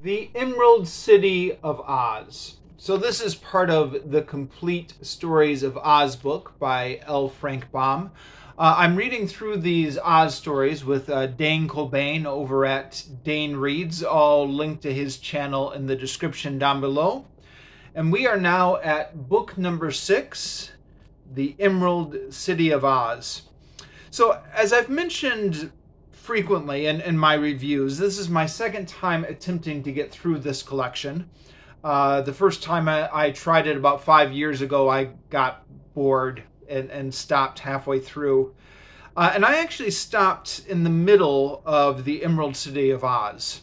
The Emerald City of Oz. So this is part of the Complete Stories of Oz book by L. Frank Baum. I'm reading through these Oz stories with Dane Cobain over at Dane Reads. I'll link to his channel in the description down below. And we are now at book number 6, The Emerald City of Oz. So as I've mentioned frequently in my reviews, this is my second time attempting to get through this collection. The first time I tried it about 5 years ago, I got bored and stopped halfway through. And I actually stopped in the middle of the Emerald City of Oz.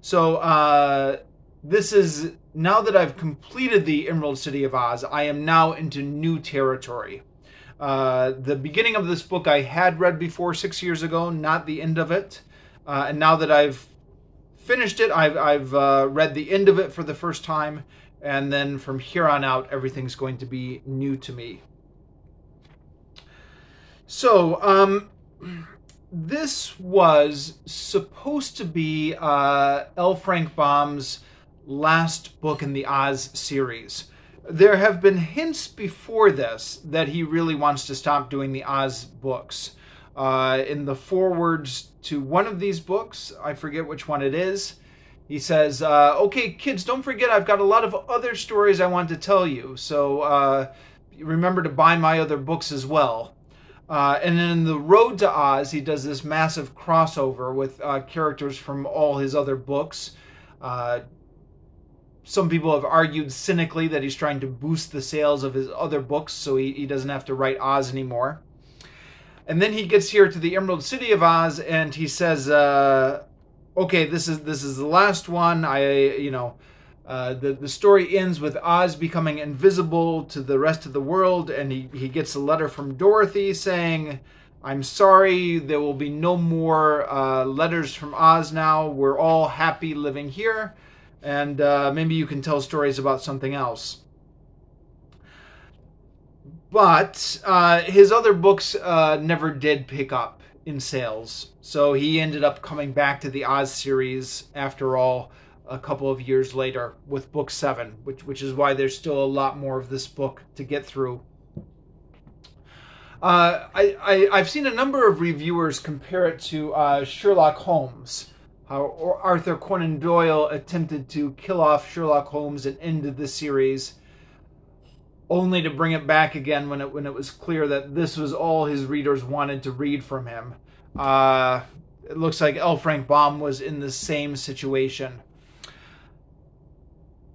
So this is, now that I've completed the Emerald City of Oz, I am now into new territory. The beginning of this book I had read before 6 years ago, not the end of it. And now that I've finished it, I've read the end of it for the first time. And then from here on out, everything's going to be new to me. So, this was supposed to be L. Frank Baum's last book in the Oz series. There have been hints before this that he really wants to stop doing the Oz books. In the forewords to one of these books, I forget which one it is, he says, okay, kids, don't forget I've got a lot of other stories I want to tell you, so remember to buy my other books as well. And then in The Road to Oz, he does this massive crossover with characters from all his other books. Some people have argued cynically that he's trying to boost the sales of his other books so he doesn't have to write Oz anymore. And then he gets here to the Emerald City of Oz and he says, okay, this is the last one. The story ends with Oz becoming invisible to the rest of the world, and he gets a letter from Dorothy saying, I'm sorry, there will be no more letters from Oz now. We're all happy living here. And maybe you can tell stories about something else. But his other books never did pick up in sales. So he ended up coming back to the Oz series after all a couple of years later with book 7, which is why there's still a lot more of this book to get through. I've seen a number of reviewers compare it to Sherlock Holmes. How Arthur Conan Doyle attempted to kill off Sherlock Holmes and ended the series, only to bring it back again when it was clear that this was all his readers wanted to read from him. It looks like L. Frank Baum was in the same situation.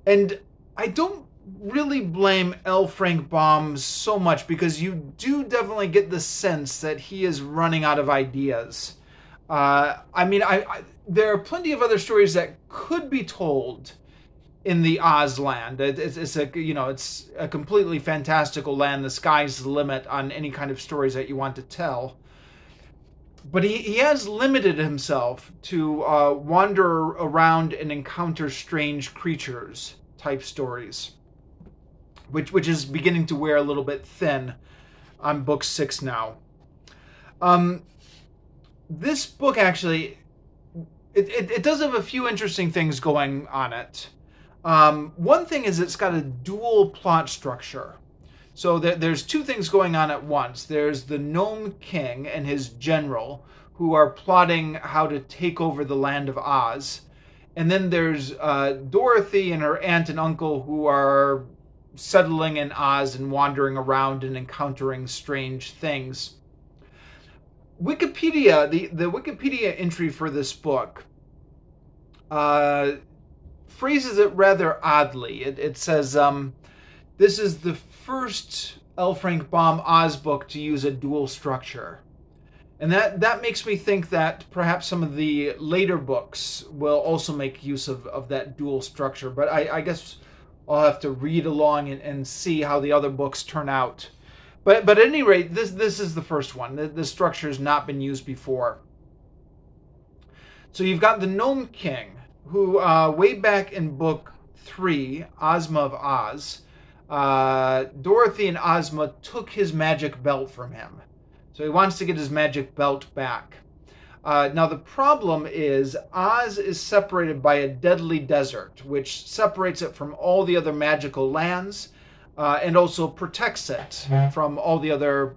And I don't really blame L. Frank Baum so much, because you do definitely get the sense that he is running out of ideas. There are plenty of other stories that could be told in the Oz land. It's a completely fantastical land. The sky's the limit on any kind of stories that you want to tell. But he has limited himself to wander around and encounter strange creatures type stories, which is beginning to wear a little bit thin on book 6 now. This book actually, it does have a few interesting things going on it. One thing is it's got a dual plot structure. So there's two things going on at once. There's the Gnome King and his general who are plotting how to take over the land of Oz. And then there's Dorothy and her aunt and uncle who are settling in Oz and wandering around and encountering strange things. Wikipedia, the Wikipedia entry for this book phrases it rather oddly. It says, this is the first L. Frank Baum Oz book to use a dual structure. And that makes me think that perhaps some of the later books will also make use of that dual structure. But I guess I'll have to read along and see how the other books turn out. But at any rate, this is the first one. The structure has not been used before. So you've got the Gnome King, who way back in book 3, Ozma of Oz, Dorothy and Ozma took his magic belt from him. So he wants to get his magic belt back. Now the problem is Oz is separated by a deadly desert, which separates it from all the other magical lands and also protects it from all the other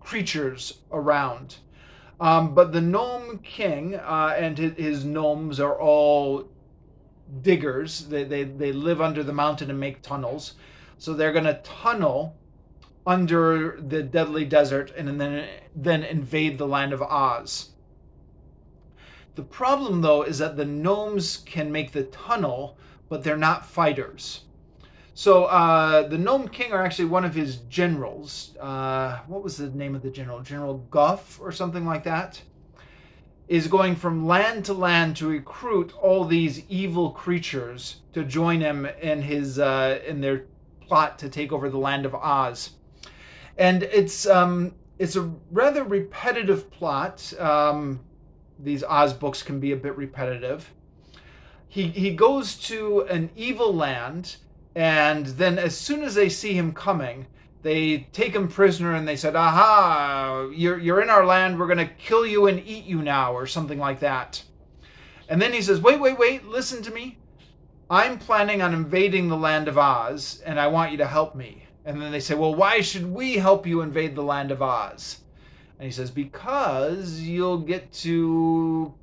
creatures around. But the Gnome King and his gnomes are all diggers. They live under the mountain and make tunnels. So they're going to tunnel under the deadly desert and then invade the land of Oz. The problem, though, is that the gnomes can make the tunnel, but they're not fighters. So the Gnome King are actually one of his generals. What was the name of the general? General Guff or something like that? Is going from land to land to recruit all these evil creatures to join him in in their plot to take over the land of Oz. And it's a rather repetitive plot. These Oz books can be a bit repetitive. He goes to an evil land, and then as soon as they see him coming, they take him prisoner and they said, "Aha, you're in our land, we're going to kill you and eat you now," or something like that. And then he says, wait, listen to me. I'm planning on invading the land of Oz, and I want you to help me. And then they say, well, why should we help you invade the land of Oz? And he says, because you'll get to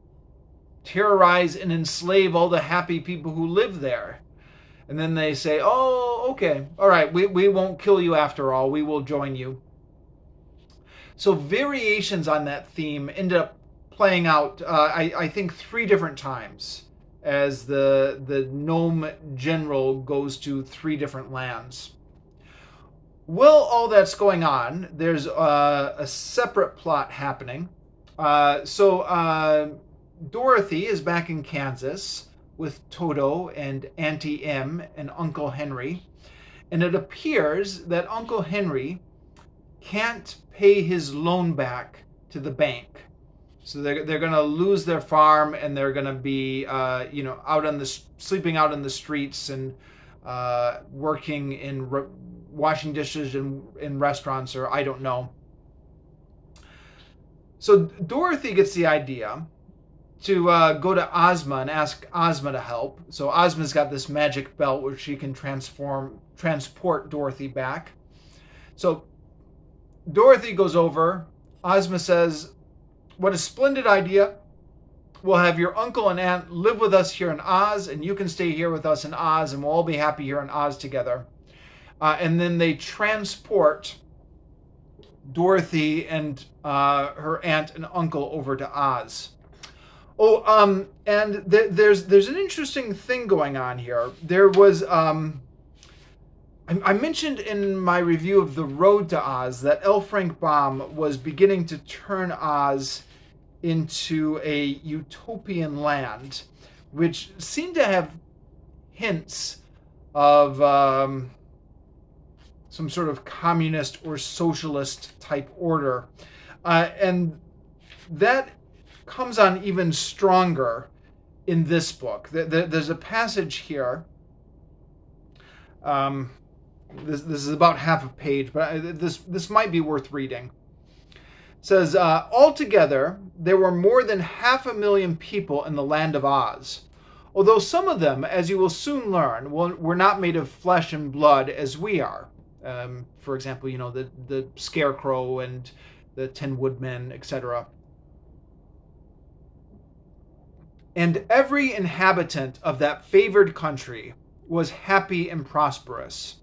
terrorize and enslave all the happy people who live there. And then they say, oh, okay, all right, we won't kill you after all. We will join you. So variations on that theme ended up playing out, I think, 3 different times as the gnome general goes to 3 different lands. While all that's going on, there's a separate plot happening. So Dorothy is back in Kansas with Toto and Auntie Em and Uncle Henry. And it appears that Uncle Henry can't pay his loan back to the bank. So they're going to lose their farm, and they're going to be sleeping out in the streets and working in washing dishes in restaurants, or I don't know. So Dorothy gets the idea to go to Ozma and ask Ozma to help. So Ozma's got this magic belt where she can transport Dorothy back. So Dorothy goes over. Ozma says, "What a splendid idea. We'll have your uncle and aunt live with us here in Oz, and you can stay here with us in Oz, and we'll all be happy here in Oz together." And then they transport Dorothy and her aunt and uncle over to Oz. Oh, and there's an interesting thing going on here. There was, I mentioned in my review of The Road to Oz that L. Frank Baum was beginning to turn Oz into a utopian land, which seemed to have hints of some sort of communist or socialist type order. And that comes on even stronger in this book. There's a passage here. This is about half a page, but this might be worth reading. It says, altogether, there were more than 500,000 people in the land of Oz. Although some of them, as you will soon learn, were not made of flesh and blood as we are. For example, the Scarecrow and the Tin Woodman, etc. And every inhabitant of that favored country was happy and prosperous.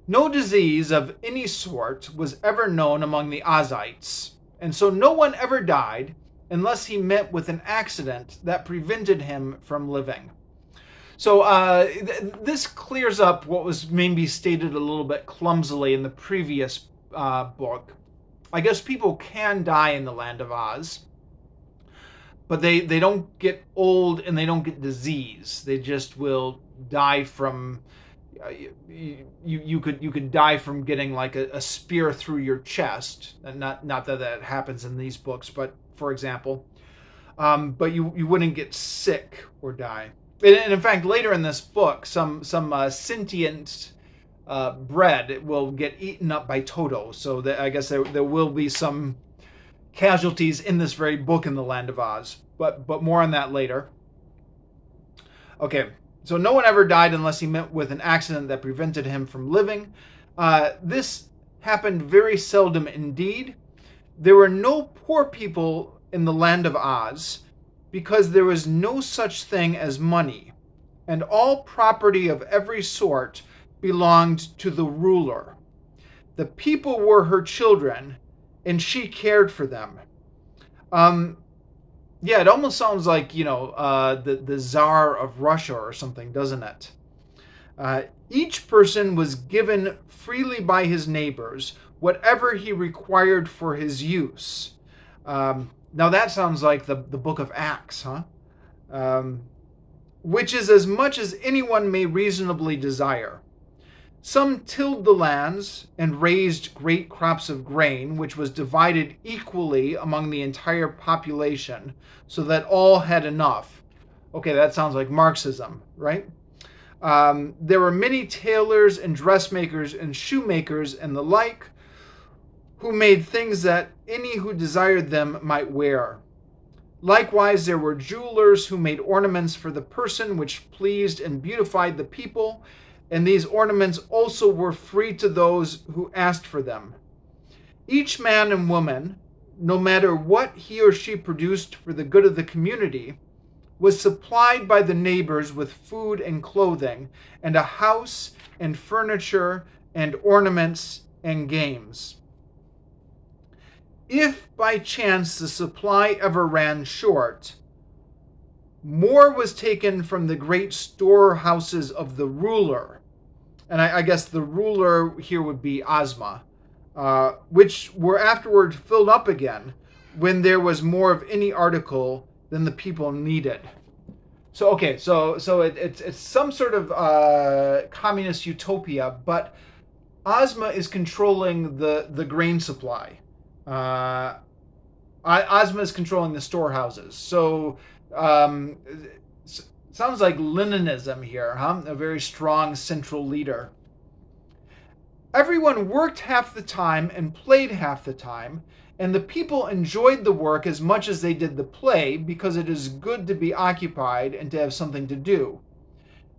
No disease of any sort was ever known among the Ozites, and so no one ever died unless he met with an accident that prevented him from living. So this clears up what was maybe stated a little bit clumsily in the previous book. I guess people can die in the land of Oz, but they don't get old and they don't get disease. They just will die from... You could die from getting like a spear through your chest. And not that happens in these books, but for example. But you wouldn't get sick or die. And in fact, later in this book, some sentient bread will get eaten up by Toto. So I guess there will be some, casualties in this very book in the Land of Oz. But more on that later. Okay, so no one ever died unless he met with an accident that prevented him from living. This happened very seldom indeed. There were no poor people in the Land of Oz because there was no such thing as money, and all property of every sort belonged to the ruler. The people were her children, and she cared for them. Yeah, it almost sounds like, the Tsar of Russia or something, doesn't it? Each person was given freely by his neighbors whatever he required for his use. Now that sounds like the book of Acts, huh? Which is as much as anyone may reasonably desire. Some tilled the lands and raised great crops of grain, which was divided equally among the entire population, so that all had enough. Okay, that sounds like Marxism, right? There were many tailors and dressmakers and shoemakers and the like, who made things that any who desired them might wear. Likewise, there were jewelers who made ornaments for the person which pleased and beautified the people, and these ornaments also were free to those who asked for them. Each man and woman, no matter what he or she produced for the good of the community, was supplied by the neighbors with food and clothing, and a house and furniture and ornaments and games. If by chance the supply ever ran short, more was taken from the great storehouses of the ruler, and I guess the ruler here would be Ozma, which were afterward filled up again when there was more of any article than the people needed. So okay, so it's some sort of communist utopia, but Ozma is controlling the grain supply. Ozma is controlling the storehouses. So sounds like Leninism here, huh? A very strong central leader. Everyone worked half the time and played half the time, and the people enjoyed the work as much as they did the play, because it is good to be occupied and to have something to do.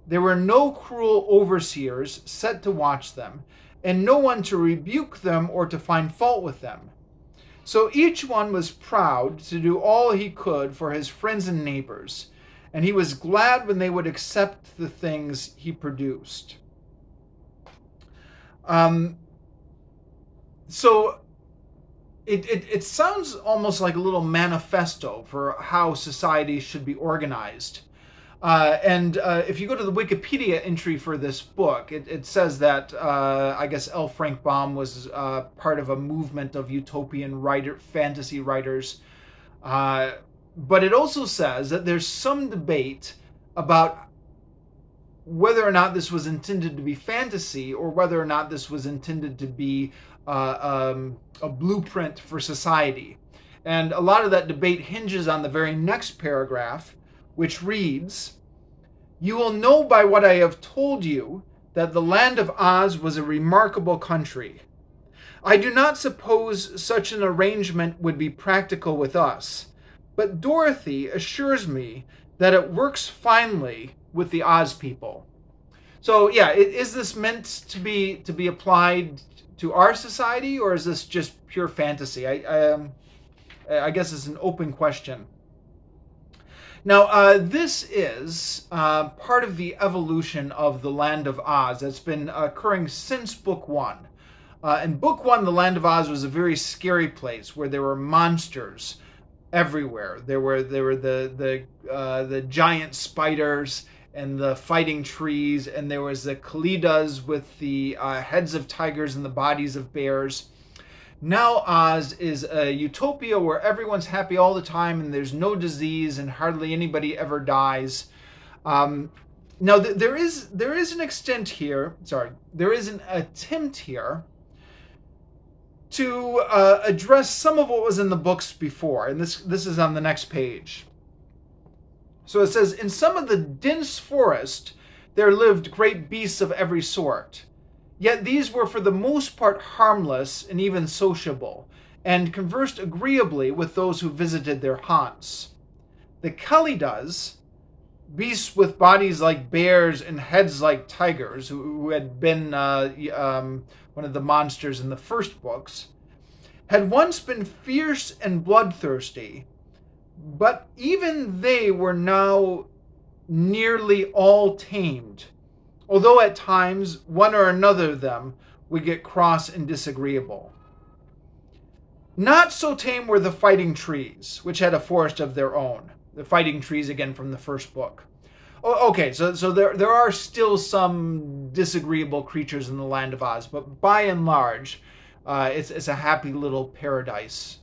There were no cruel overseers set to watch them, and no one to rebuke them or to find fault with them. So each one was proud to do all he could for his friends and neighbors, and he was glad when they would accept the things he produced. So it sounds almost like a little manifesto for how society should be organized. And if you go to the Wikipedia entry for this book, it says that I guess L. Frank Baum was part of a movement of utopian fantasy writers. But it also says that there's some debate about whether or not this was intended to be fantasy, or whether or not this was intended to be a blueprint for society. And a lot of that debate hinges on the very next paragraph, which reads, "You will know by what I have told you that the Land of Oz was a remarkable country. I do not suppose such an arrangement would be practical with us, but Dorothy assures me that it works finely with the Oz people." So yeah, is this meant to be applied to our society, or is this just pure fantasy? I guess it's an open question. Now, this is part of the evolution of the Land of Oz that's been occurring since Book 1. In Book 1, the Land of Oz was a very scary place where there were monsters everywhere. There were the giant spiders and the fighting trees, and there was the Kalidas with the heads of tigers and the bodies of bears. Now Oz is a utopia where everyone's happy all the time, and there's no disease, and hardly anybody ever dies. Now there is an extent here. There is an attempt here to address some of what was in the books before, and this is on the next page. So it says, "In some of the dense forest there lived great beasts of every sort. Yet these were for the most part harmless and even sociable, and conversed agreeably with those who visited their haunts. The Kalidas, beasts with bodies like bears and heads like tigers, who had been one of the monsters in the first books, had once been fierce and bloodthirsty, but even they were now nearly all tamed, although at times one or another of them would get cross and disagreeable. Not so tame were the fighting trees, which had a forest of their own. The fighting trees, again, from the first book. Okay, so there are still some disagreeable creatures in the Land of Oz, but by and large, it's a happy little paradise.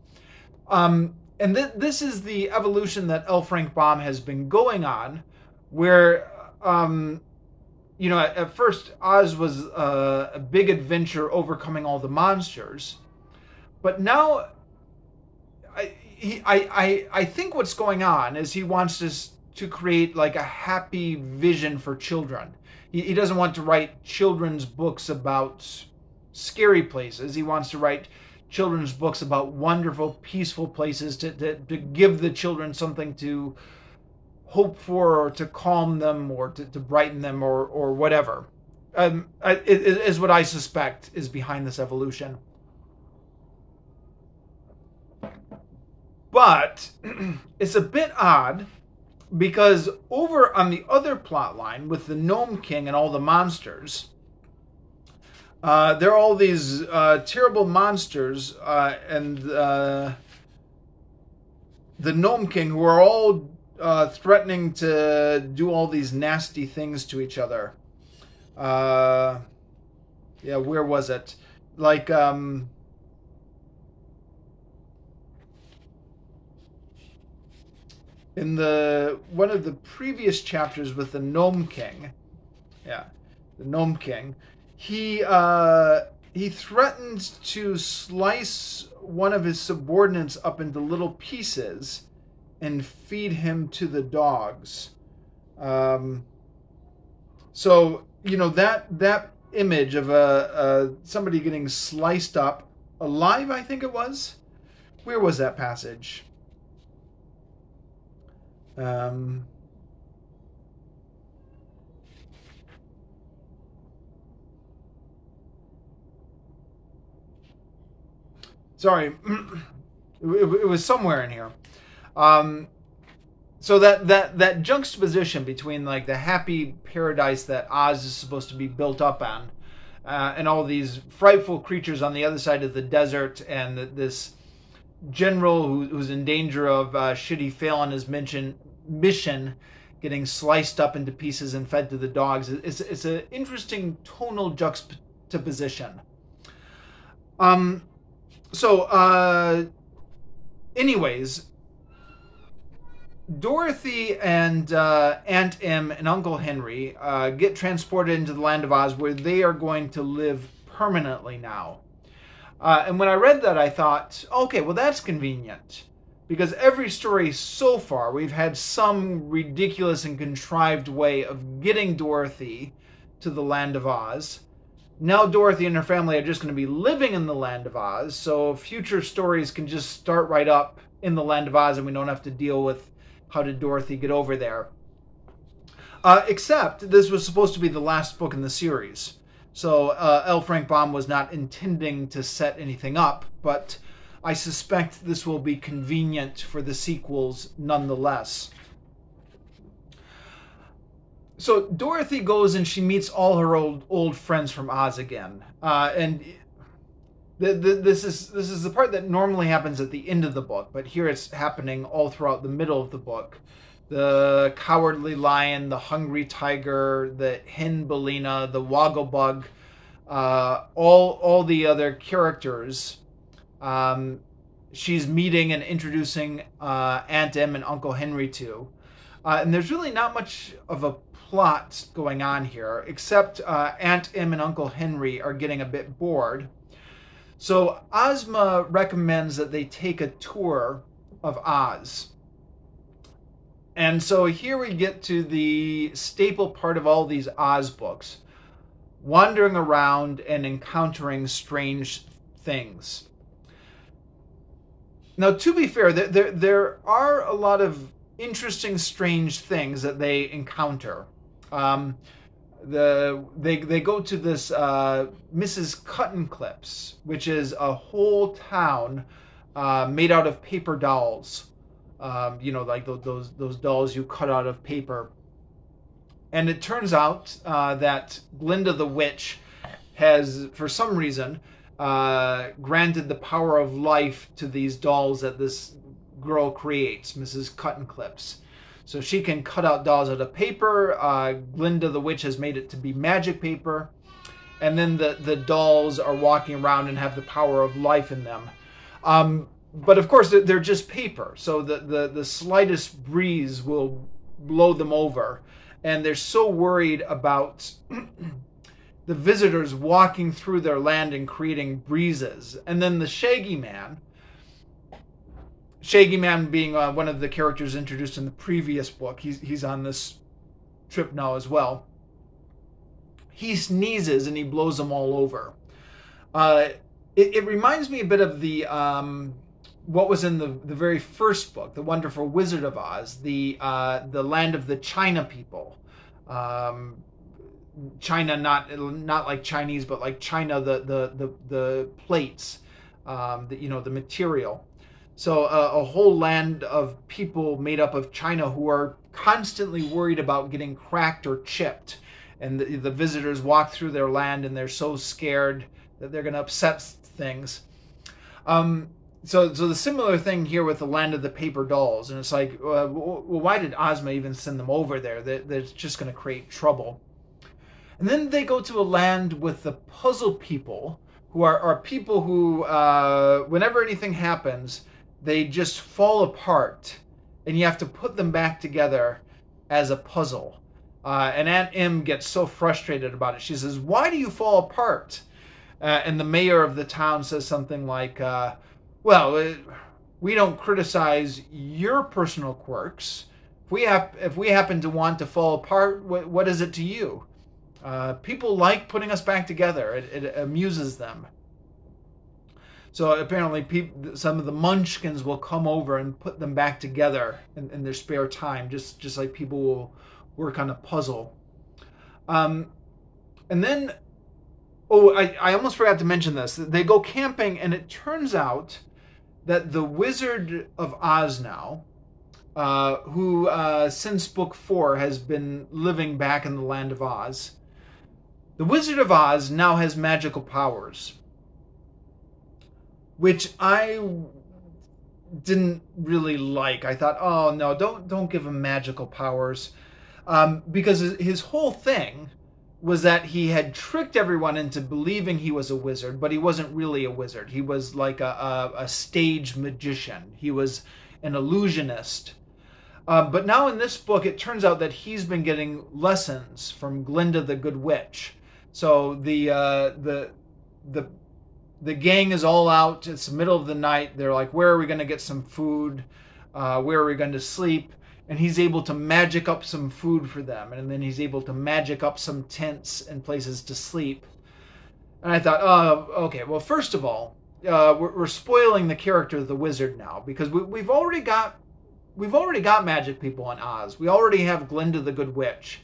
And this is the evolution that L. Frank Baum has been going on, where, at first Oz was a big adventure overcoming all the monsters, but now I think what's going on is he wants to create like a happy vision for children. He doesn't want to write children's books about scary places. He wants to write children's books about wonderful, peaceful places to give the children something to hope for, or to calm them, or to brighten them, or whatever. It is what I suspect is behind this evolution. But it's a bit odd, because over on the other plot line with the Gnome King and all the monsters, there are all these terrible monsters and the Gnome King, who are all threatening to do all these nasty things to each other. Where was it? Like, in one of the previous chapters with the Gnome King, the Gnome King, he threatened to slice one of his subordinates up into little pieces and feed him to the dogs. So that image of somebody getting sliced up alive, I think it was. Where was that passage? Sorry, it was somewhere in here. So that juxtaposition between like the happy paradise that Oz is supposed to be built up on, and all these frightful creatures on the other side of the desert, and this general who's in danger of should he fail on his mission, getting sliced up into pieces and fed to the dogs. It's an interesting tonal juxtaposition. Anyways, Dorothy and Aunt Em and Uncle Henry get transported into the Land of Oz, where they are going to live permanently now. And when I read that, I thought, okay, well, that's convenient. Because every story so far, we've had some ridiculous and contrived way of getting Dorothy to the Land of Oz. Now Dorothy and her family are just going to be living in the Land of Oz, so future stories can just start right up in the Land of Oz, and we don't have to deal with how did Dorothy get over there. Except this was supposed to be the last book in the series. So L. Frank Baum was not intending to set anything up, but I suspect this will be convenient for the sequels nonetheless. So Dorothy goes and she meets all her old friends from Oz again, and this is the part that normally happens at the end of the book, but here it's happening all throughout the middle of the book. The cowardly lion, the hungry tiger, the hen Belina, the wogglebug, all the other characters. She's meeting and introducing Aunt Em and Uncle Henry to, and there's really not much of a plot going on here, except Aunt Em and Uncle Henry are getting a bit bored. So Ozma recommends that they take a tour of Oz. And so here we get to the staple part of all these Oz books, wandering around and encountering strange things. Now, to be fair, there are a lot of interesting, strange things that they encounter. Um, they go to this Mrs. Cuttenclips, which is a whole town made out of paper dolls. Like those dolls you cut out of paper. And it turns out that Glinda the Witch has, for some reason, granted the power of life to these dolls that this girl creates, Mrs. Cuttenclips. So she can cut out dolls out of paper. Glinda the Witch has made it to be magic paper. And then the dolls are walking around and have the power of life in them. But of course, they're just paper. So the slightest breeze will blow them over. And they're so worried about the visitors walking through their land and creating breezes. And then the Shaggy Man being one of the characters introduced in the previous book, he's on this trip now as well. He sneezes and he blows them all over. It reminds me a bit of the what was in the very first book, The Wonderful Wizard of Oz, the land of the China people. China, not like Chinese, but like China, the plates, the material. So a whole land of people made up of China who are constantly worried about getting cracked or chipped. And the visitors walk through their land and they're so scared that they're going to upset things. So the similar thing here with the land of the paper dolls. And it's like, well, why did Ozma even send them over there? That's just going to create trouble. And then they go to a land with the puzzle people, who are people who, whenever anything happens, they just fall apart. And you have to put them back together as a puzzle. And Aunt Em gets so frustrated about it. She says, "Why do you fall apart?" And the mayor of the town says something like, we don't criticize your personal quirks. If we happen to want to fall apart, what is it to you? People like putting us back together. It amuses them. So apparently some of the munchkins will come over and put them back together in their spare time, just like people will work on a puzzle. And then, I almost forgot to mention this. They go camping, and it turns out that the Wizard of Oz now, who since book 4 has been living back in the land of Oz, the Wizard of Oz now has magical powers, which I didn't really like. I thought, oh no, don't give him magical powers, because his whole thing was that he had tricked everyone into believing he was a wizard, but he wasn't really a wizard. He was like a stage magician. He was an illusionist. But now in this book, it turns out that he's been getting lessons from Glinda the Good Witch. So the gang is all out. It's the middle of the night. They're like, where are we going to get some food? Where are we going to sleep? And he's able to magic up some food for them. And then he's able to magic up some tents and places to sleep. And I thought, okay, well, first of all, we're spoiling the character of the wizard now, because we've already got magic people in Oz. We already have Glinda the Good Witch.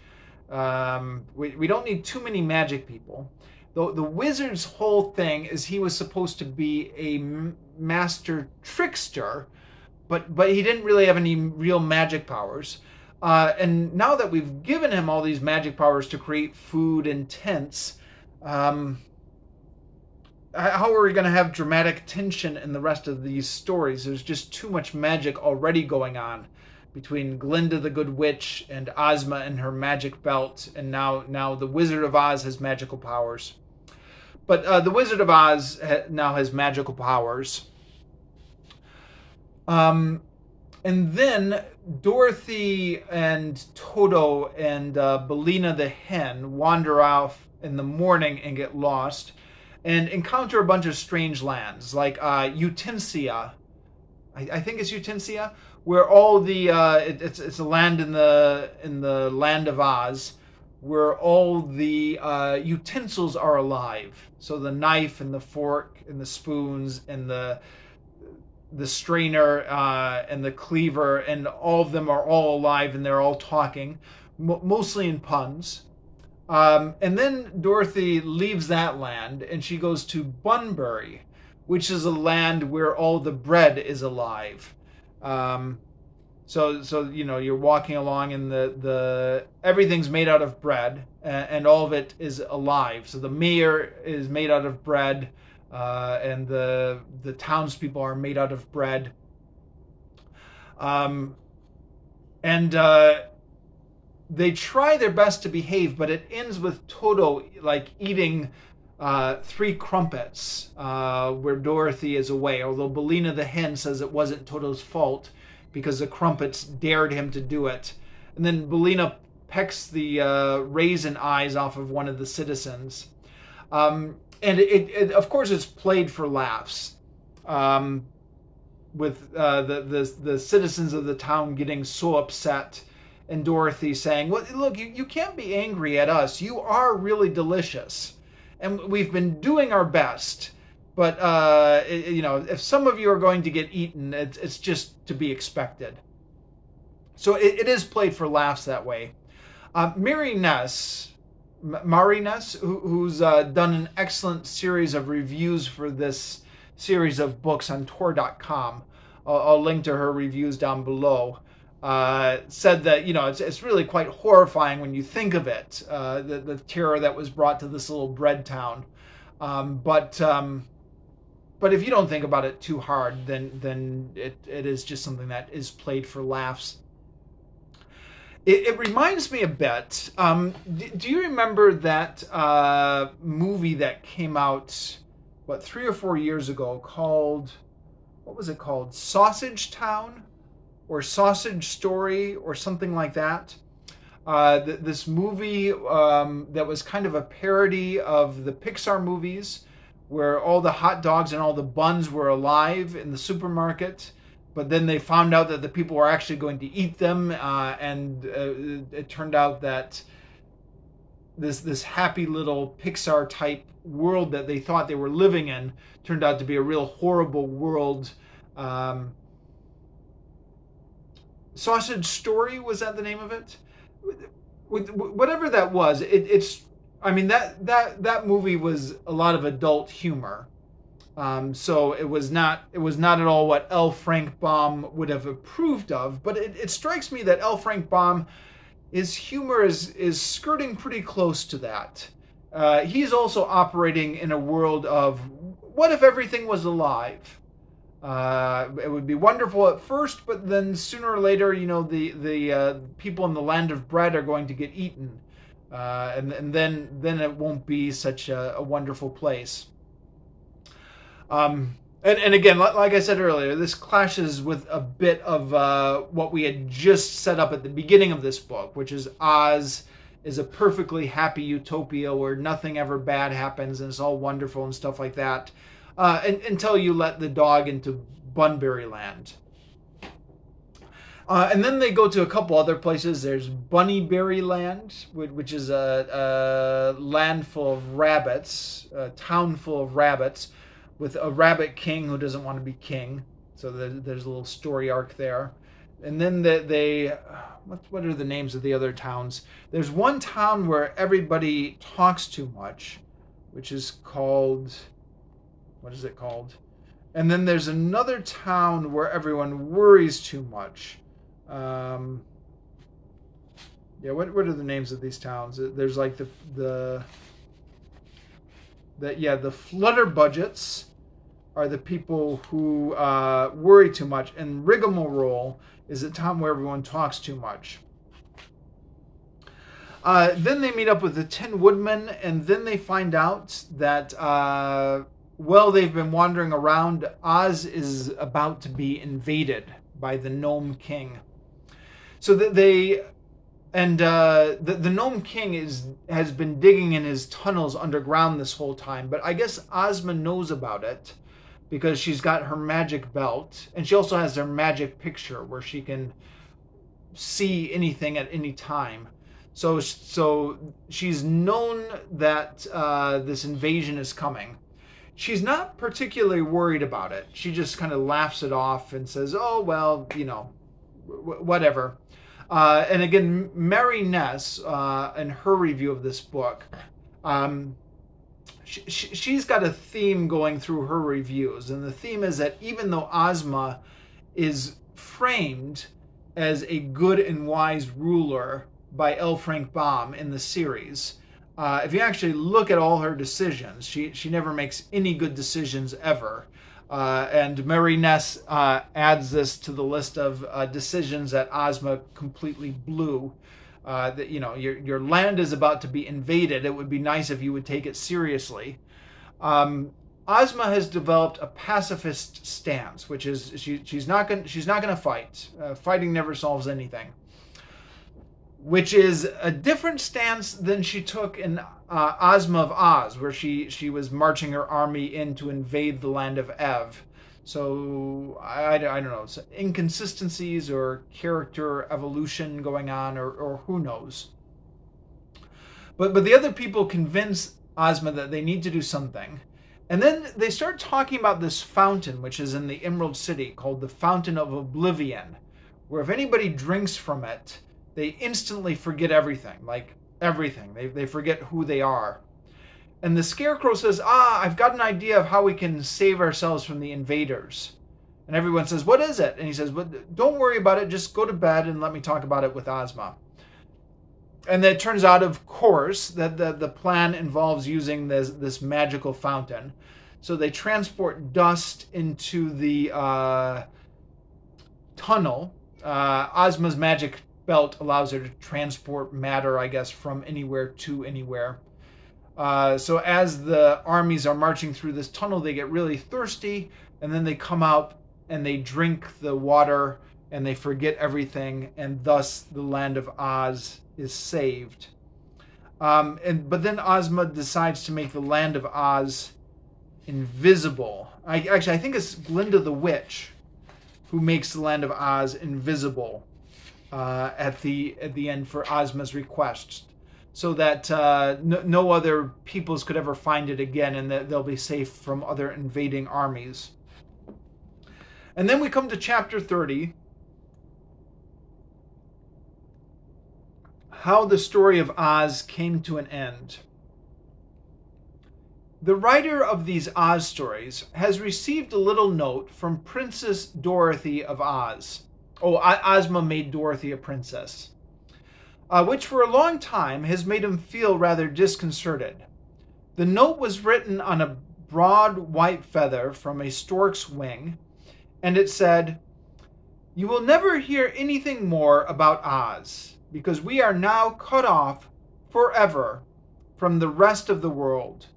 We don't need too many magic people. The wizard's whole thing is he was supposed to be a master trickster, but he didn't really have any real magic powers. And now that we've given him all these magic powers to create food and tents, how are we going to have dramatic tension in the rest of these stories? There's just too much magic already going on between Glinda the Good Witch and Ozma and her magic belt, and now the Wizard of Oz has magical powers. But the Wizard of Oz now has magical powers. And then Dorothy and Toto and Bellina the hen wander off in the morning and get lost and encounter a bunch of strange lands, like Utensia. I think it's Utensia, where all the it's a land in the land of Oz, where all the utensils are alive. So the knife and the fork and the spoons and the the strainer and the cleaver, and all of them are all alive and they're all talking, mostly in puns. And then Dorothy leaves that land and she goes to Bunbury, which is a land where all the bread is alive. So you're walking along and the everything's made out of bread, and all of it is alive. So the mayor is made out of bread, and the townspeople are made out of bread. They try their best to behave, but it ends with Toto eating 3 crumpets where Dorothy is away. Although Bellina the hen says it wasn't Toto's fault because the crumpets dared him to do it. And then Bellina pecks the raisin eyes off of one of the citizens. And it of course it's played for laughs, with the citizens of the town getting so upset, and Dorothy saying, "Well, look, you can't be angry at us. You are really delicious, and we've been doing our best. But if some of you are going to get eaten, it's just to be expected." So it is played for laughs that way. Mary Ness, who's done an excellent series of reviews for this series of books on Tor.com. I'll link to her reviews down below. Said that it's really quite horrifying when you think of it, the terror that was brought to this little bread town. But if you don't think about it too hard, then it is just something that is played for laughs. It reminds me a bit. Do you remember that movie that came out, 3 or 4 years ago called, what was it called? Sausage Town or Sausage Story or something like that? This movie that was kind of a parody of the Pixar movies, where all the hot dogs and all the buns were alive in the supermarket, but then they found out that the people were actually going to eat them, and it turned out that this happy little Pixar type world that they thought they were living in turned out to be a real horrible world. Sausage Story, was that the name of it? Whatever that was, that movie was a lot of adult humor. So it was not at all what L. Frank Baum would have approved of, but it strikes me that L. Frank Baum, his humor is skirting pretty close to that. He's also operating in a world of, what if everything was alive? It would be wonderful at first, but then sooner or later, the people in the land of bread are going to get eaten. And then it won't be such a wonderful place. And again, like I said earlier, this clashes with a bit of what we had just set up at the beginning of this book, which is Oz is a perfectly happy utopia where nothing ever bad happens and it's all wonderful and stuff like that, until you let the dog into Bunbury Land. And then they go to a couple other places. There's Bunnyberry Land, which is a land full of rabbits, a town full of rabbits, with a rabbit king who doesn't want to be king. So there's a little story arc there. And then what are the names of the other towns? There's one town where everybody talks too much, which is called, what is it called? And then there's another town where everyone worries too much. What are the names of these towns? There's like the Flutterbudgets are the people who worry too much, and Rigmarole is a town where everyone talks too much. Then they meet up with the Tin Woodman, and then they find out that they've been wandering around. Oz is about to be invaded by the Gnome King. So that the Gnome King has been digging in his tunnels underground this whole time, but I guess Ozma knows about it because she's got her magic belt, and she also has her magic picture where she can see anything at any time. So she's known that this invasion is coming. she's not particularly worried about it. She just kind of laughs it off and says, oh, well, you know, whatever. And again, Mary Ness, in her review of this book, she's got a theme going through her reviews. And the theme is that even though Ozma is framed as a good and wise ruler by L. Frank Baum in the series, if you actually look at all her decisions, she never makes any good decisions ever. And Mary Ness adds this to the list of decisions that Ozma completely blew. That, you know, your land is about to be invaded. It would be nice if you would take it seriously. Ozma has developed a pacifist stance, which is she's not going to fight. Fighting never solves anything. Which is a different stance than she took in Ozma of Oz, where she was marching her army in to invade the land of Ev. So I don't know, inconsistencies or character evolution going on, or who knows. But the other people convince Ozma that they need to do something. And then they start talking about this fountain, which is in the Emerald City, called the Fountain of Oblivion, where if anybody drinks from it, they instantly forget everything, like everything. They forget who they are. And the Scarecrow says, I've got an idea of how we can save ourselves from the invaders. And everyone says, what is it? And he says, well, don't worry about it. Just go to bed and let me talk about it with Ozma. And it turns out, of course, that the plan involves using this magical fountain. So they transport dust into the tunnel. Ozma's magic belt allows her to transport matter, I guess, from anywhere to anywhere. So as the armies are marching through this tunnel, they get really thirsty, and then they come out and they drink the water, and they forget everything, and thus the land of Oz is saved. But then Ozma decides to make the land of Oz invisible. I think it's Glinda the Witch who makes the land of Oz invisible at the end for Ozma's request, so that no other peoples could ever find it again, and that they'll be safe from other invading armies. And then we come to chapter 30, how the story of Oz came to an end. The writer of these Oz stories has received a little note from Princess Dorothy of Oz. Oh, Ozma made Dorothy a princess, which for a long time has made him feel rather disconcerted. The note was written on a broad white feather from a stork's wing, and it said, "You will never hear anything more about Oz, because we are now cut off forever from the rest of the world.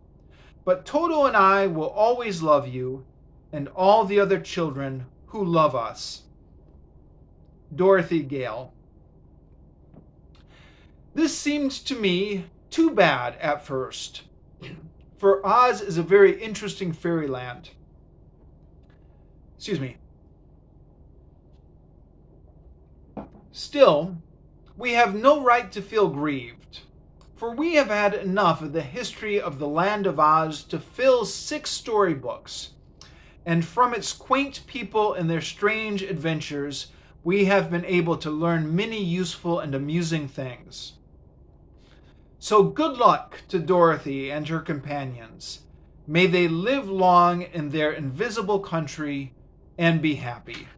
But Toto and I will always love you, and all the other children who love us. Dorothy Gale." This seemed to me too bad at first, for Oz is a very interesting fairyland. Excuse me. Still, we have no right to feel grieved, for we have had enough of the history of the land of Oz to fill 6 storybooks, and from its quaint people and their strange adventures, we have been able to learn many useful and amusing things. So good luck to Dorothy and her companions. May they live long in their invisible country and be happy.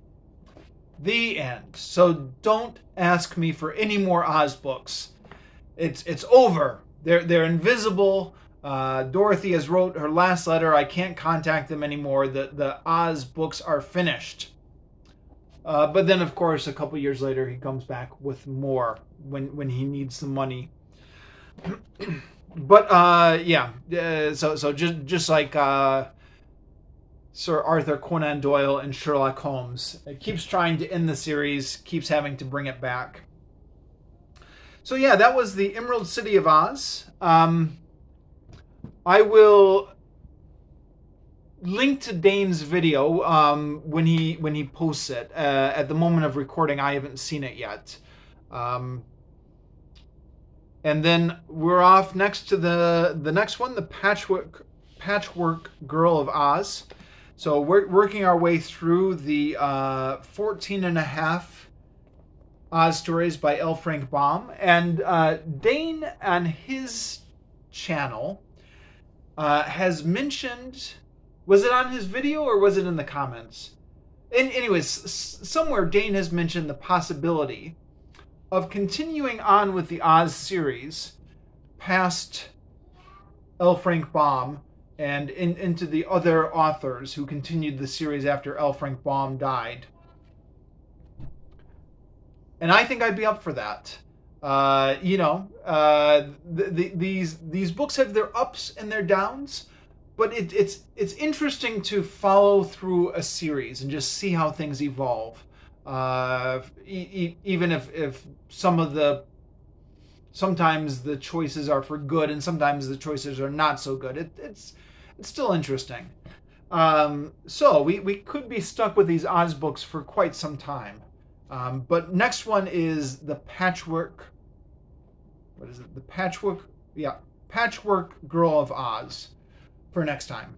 The end. So don't ask me for any more Oz books. It's over. They're invisible. Dorothy has wrote her last letter. I can't contact them anymore. The Oz books are finished. But then, of course, a couple years later, he comes back with more when he needs the money. But yeah, so just like Sir Arthur Conan Doyle and Sherlock Holmes, it keeps trying to end the series, keeps having to bring it back. So yeah, that was the Emerald City of Oz. I will link to Dane's video when he posts it. At the moment of recording, I haven't seen it yet. And then we're off next to the next one, the Patchwork Patchwork Girl of Oz. So we're working our way through the 14 and a half Oz stories by L. Frank Baum. And Dane on his channel has mentioned, was it on his video or was it in the comments? Anyways, somewhere Dane has mentioned the possibility of continuing on with the Oz series past L. Frank Baum and into the other authors who continued the series after L. Frank Baum died. And I think I'd be up for that. These books have their ups and their downs, but it's interesting to follow through a series and just see how things evolve. Even if sometimes the choices are for good and sometimes the choices are not so good. It's still interesting. So we could be stuck with these Oz books for quite some time. But next one is the Patchwork. What is it? The Patchwork. Yeah, Patchwork Girl of Oz for next time.